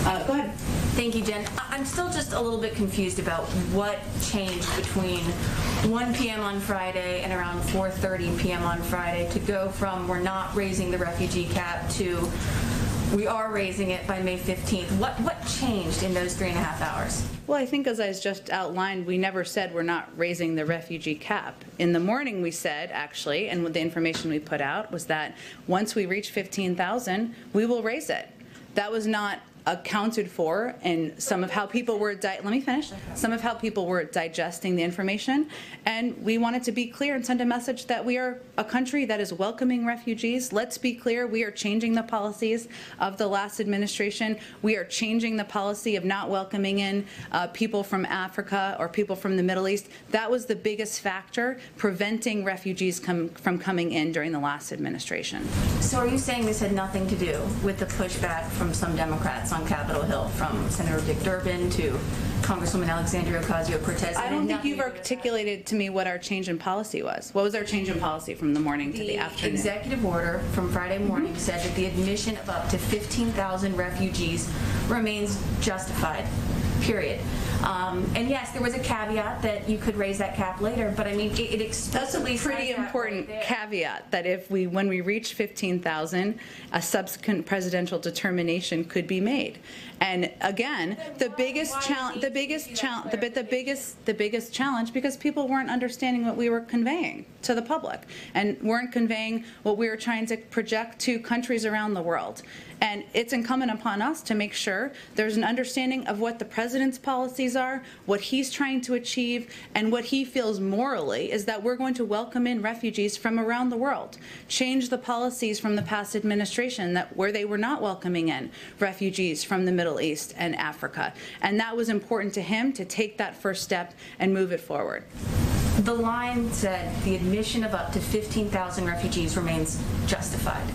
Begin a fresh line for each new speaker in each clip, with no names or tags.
Go ahead.
Thank you, Jen. I'm still just a little bit confused about what changed between 1 p.m. on Friday and around 4:30 p.m. on Friday to go from we're not raising the refugee cap to we are raising it by May 15th. What changed in those 3.5 hours?
Well, I think as I just outlined, we never said we're not raising the refugee cap. In the morning we said, actually, and with the information we put out, was that once we reach 15,000, we will raise it. That was not accounted for in some of how people were some of how people were digesting the information, and we wanted to be clear and send a message that we are a country that is welcoming refugees. Let's be clear, we are changing the policies of the last administration. We are changing the policy of not welcoming in people from Africa or people from the Middle East. That was the biggest factor preventing refugees from coming in during the last administration.
So are you saying this had nothing to do with the pushback from some Democrats on Capitol Hill, from Senator Dick Durbin to Congresswoman Alexandria Ocasio-Cortez?
I don't think you've articulated to me what our change in policy was. What was our change in policy from the morning to the afternoon?
The executive order from Friday morning said that the admission of up to 15,000 refugees remains justified, period. And yes, there was a caveat that you could raise that cap later, but I mean, it explicitly
says pretty important caveat that when we reach 15,000, a subsequent presidential determination could be made. And again, the biggest challenge, because people weren't understanding what we were conveying to the public and weren't conveying what we were trying to project to countries around the world. And it's incumbent upon us to make sure there's an understanding of what the president's policies are, what he's trying to achieve, and what he feels morally is that we're going to welcome in refugees from around the world, change the policies from the past administration where they were not welcoming in refugees from the Middle East and Africa. And that was important to him to take that first step and move it forward.
The line said the admission of up to 15,000 refugees remains justified.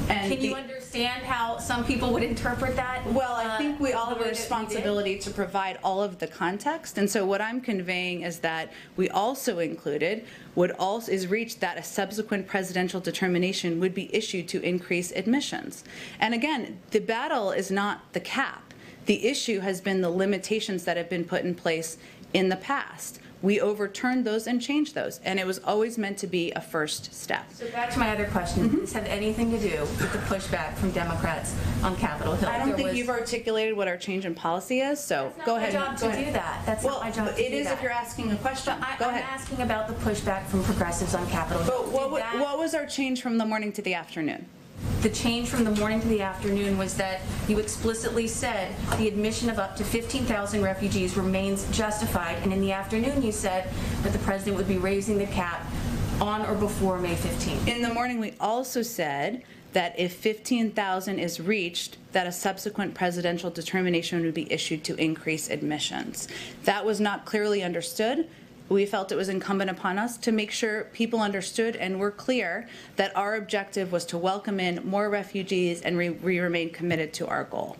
And can you understand how some people would interpret that?
Well, I think we all have a responsibility to provide all of the context, and so what I'm conveying is that we also included is reached that a subsequent presidential determination would be issued to increase admissions. And again, the battle is not the cap. The issue has been the limitations that have been put in place in the past. We overturned those and changed those, and it was always meant to be a first step.
So back to my other question, does this have anything to do with the pushback from Democrats on Capitol Hill?
I don't think you've articulated what our change in policy is, so go ahead.
That's not my job to do that. That's not my job to do that.
It is if you're asking a question. Go ahead.
I'm asking about the pushback from progressives on Capitol Hill.
But what was our change from the morning to the afternoon?
The change from the morning to the afternoon was that you explicitly said the admission of up to 15,000 refugees remains justified, and in the afternoon you said that the president would be raising the cap on or before May 15th.
In the morning we also said that if 15,000 is reached, that a subsequent presidential determination would be issued to increase admissions. That was not clearly understood. We felt it was incumbent upon us to make sure people understood and were clear that our objective was to welcome in more refugees, and we remain committed to our goal.